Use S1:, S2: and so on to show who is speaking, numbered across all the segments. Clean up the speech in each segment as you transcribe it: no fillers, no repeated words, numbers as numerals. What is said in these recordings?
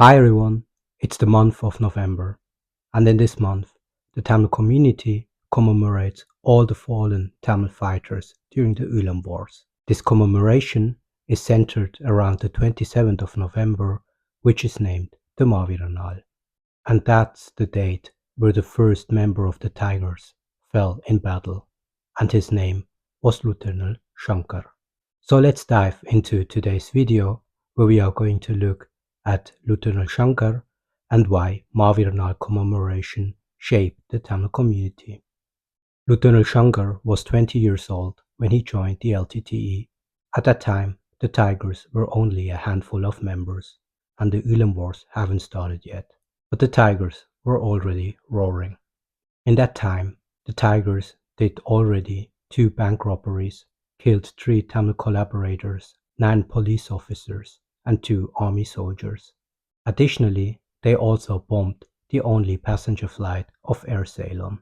S1: Hi everyone, it's the month of November, and in this month, the Tamil community commemorates all the fallen Tamil fighters during the Ulam Wars. This commemoration is centered around the 27th of November, which is named the Maaveerar Naal, and that's the date where the first member of the Tigers fell in battle, and his name was Lieutenant Shankar. So let's dive into today's video where we are going to look at Lieutenant Shankar and why Maaveerar Naal commemoration shaped the Tamil community. Lieutenant Shankar was 20 years old when he joined the LTTE. At that time, the Tigers were only a handful of members and the Ulam Wars haven't started yet. But the Tigers were already roaring. In that time, the Tigers did already 2 bank robberies, killed 3 Tamil collaborators, 9 police officers, and 2 army soldiers. Additionally, they also bombed the only passenger flight of Air Ceylon.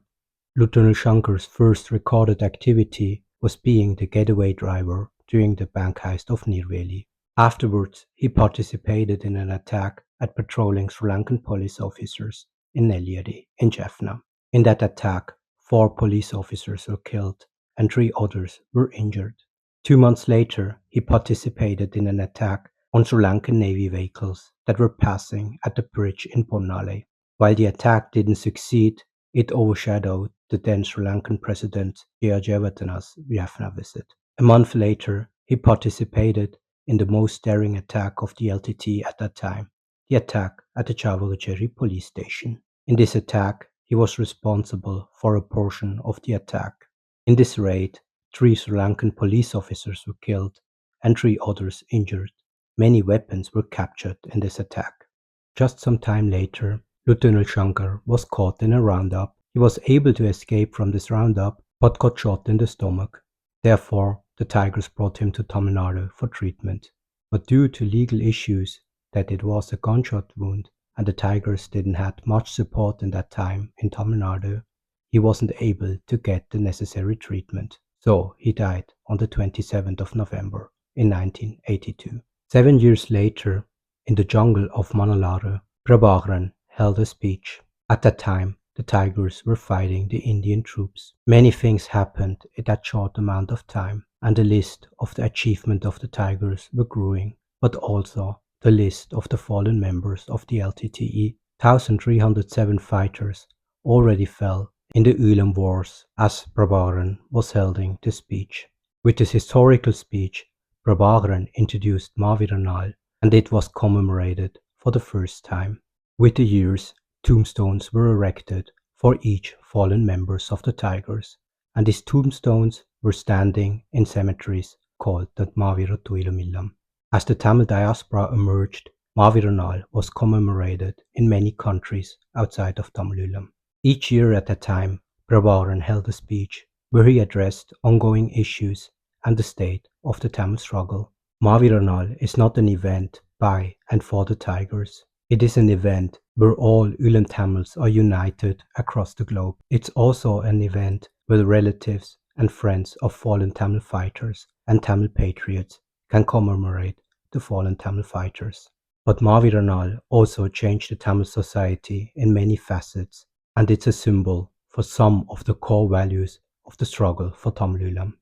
S1: Lieutenant Shankar's first recorded activity was being the getaway driver during the bank heist of Nirveli. Afterwards, he participated in an attack at patrolling Sri Lankan police officers in Nelliyadi in Jaffna. In that attack, 4 police officers were killed and 3 others were injured. 2 months later, he participated in an attack on Sri Lankan Navy vehicles that were passing at the bridge in Ponnale. While the attack didn't succeed, it overshadowed the then Sri Lankan President Jayawardena's Jaffna visit. A month later, he participated in the most daring attack of the LTT at that time, the attack at the Chavagacheri police station. In this attack, he was responsible for a portion of the attack. In this raid, 3 Sri Lankan police officers were killed and 3 others injured. Many weapons were captured in this attack. Just some time later, Lieutenant Shankar was caught in a roundup. He was able to escape from this roundup but got shot in the stomach. Therefore, the Tigers brought him to Tamil Nadu for treatment. But due to legal issues that it was a gunshot wound and the Tigers didn't have much support in that time in Tamil Nadu, he wasn't able to get the necessary treatment. So he died on the 27th of November in 1982. 7 years later, in the jungle of Manalaru, Prabhakaran held a speech. At that time, the Tigers were fighting the Indian troops. Many things happened in that short amount of time, and the list of the achievement of the Tigers were growing, but also the list of the fallen members of the LTTE. 1,307 fighters already fell in the Ulam Wars as Prabhakaran was holding the speech. With this historical speech, Prabhakaran introduced Maaveerar Naal, and it was commemorated for the first time. With the years, tombstones were erected for each fallen members of the Tigers, and these tombstones were standing in cemeteries called the Maaveerar Tuilamillam. As the Tamil diaspora emerged, Maaveerar Naal was commemorated in many countries outside of Tamilulam. Each year at that time, Prabhakaran held a speech where he addressed ongoing issues and the state of the Tamil struggle. Maaveerar Naal is not an event by and for the Tigers. It is an event where all Ulam Tamils are united across the globe. It's also an event where the relatives and friends of fallen Tamil fighters and Tamil patriots can commemorate the fallen Tamil fighters. But Maaveerar Naal also changed the Tamil society in many facets, and it's a symbol for some of the core values of the struggle for Tamilulam.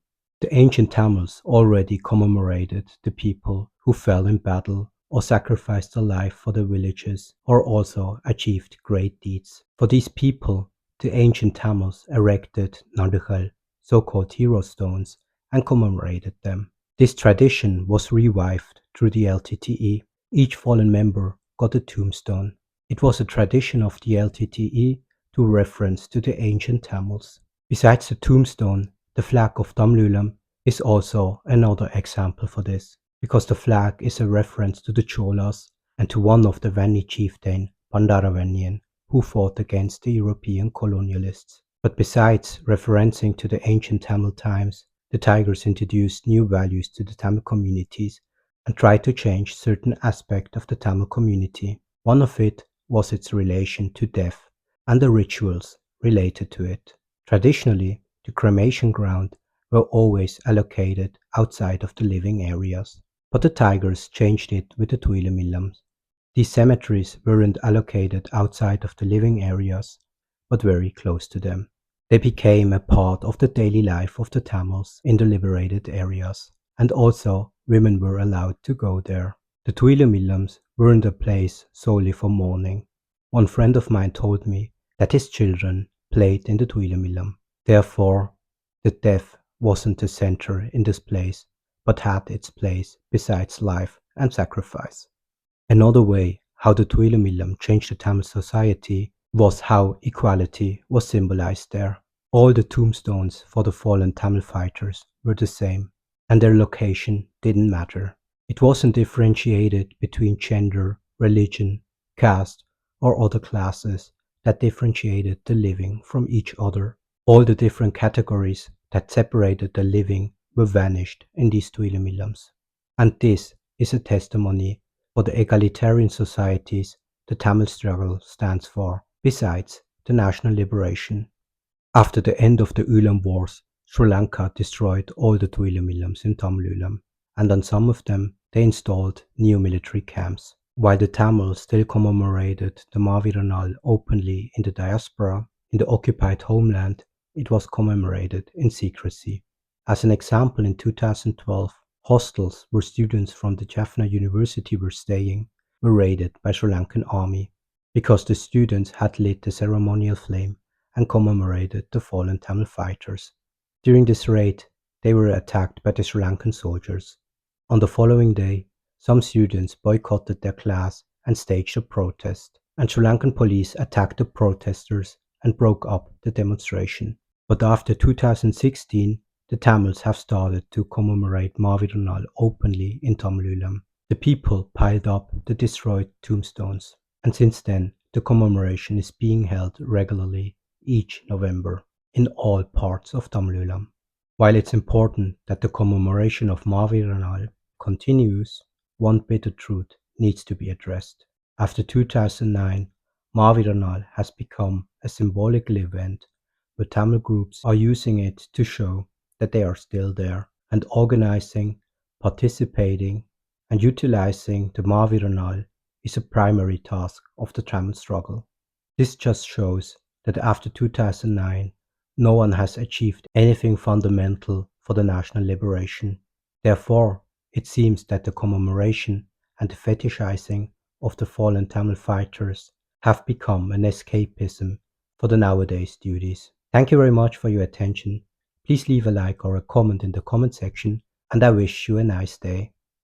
S1: The ancient Tamils already commemorated the people who fell in battle or sacrificed their life for their villages, or also achieved great deeds. For these people, the ancient Tamils erected Nadugal, so-called hero stones, and commemorated them. This tradition was revived through the LTTE. Each fallen member got a tombstone. It was a tradition of the LTTE to reference to the ancient Tamils. Besides the tombstone, the flag of Tamilulam is also another example for this, because the flag is a reference to the Cholas and to one of the Vanni chieftain, Bandaravanian, who fought against the European colonialists. But besides referencing to the ancient Tamil times, the Tigers introduced new values to the Tamil communities and tried to change certain aspects of the Tamil community. One of it was its relation to death and the rituals related to it. Traditionally, the cremation ground were always allocated outside of the living areas, but the Tigers changed it with the Tuilamillams. These cemeteries weren't allocated outside of the living areas, but very close to them. They became a part of the daily life of the Tamils in the liberated areas, and also women were allowed to go there. The Tuilumillams weren't a place solely for mourning. One friend of mine told me that his children played in the Tuilumillam. Therefore, the death wasn't the center in this place, but had its place besides life and sacrifice. Another way how the Tuilumillam changed the Tamil society was how equality was symbolized there. All the tombstones for the fallen Tamil fighters were the same, and their location didn't matter. It wasn't differentiated between gender, religion, caste, or other classes that differentiated the living from each other. All the different categories that separated the living were vanished in these Tuilumillams. And this is a testimony for the egalitarian societies the Tamil struggle stands for, besides the national liberation. After the end of the Ulam Wars, Sri Lanka destroyed all the Tuilumillams in Tamil Ulam, and on some of them they installed new military camps. While the Tamils still commemorated the Maaveerar Naal openly in the diaspora, in the occupied homeland it was commemorated in secrecy. As an example, in 2012, hostels where students from the Jaffna University were staying were raided by Sri Lankan army because the students had lit the ceremonial flame and commemorated the fallen Tamil fighters. During this raid, they were attacked by the Sri Lankan soldiers. On the following day, some students boycotted their class and staged a protest, and Sri Lankan police attacked the protesters and broke up the demonstration. But after 2016, the Tamils have started to commemorate Maaveerar Naal openly in Tamil Ulam. The people piled up the destroyed tombstones, and since then the commemoration is being held regularly each November in all parts of Tamil Ulam. While it's important that the commemoration of Maaveerar Naal continues, one bitter truth needs to be addressed. After 2009, Maaveerar Naal has become a symbolical event where Tamil groups are using it to show that they are still there, and organizing, participating, and utilizing the Maaveerar Naal is a primary task of the Tamil struggle. This just shows that after 2009, no one has achieved anything fundamental for the national liberation. Therefore, it seems that the commemoration and the fetishizing of the fallen Tamil fighters have become an escapism for the nowadays duties. Thank you very much for your attention. Please leave a like or a comment in the comment section, and I wish you a nice day.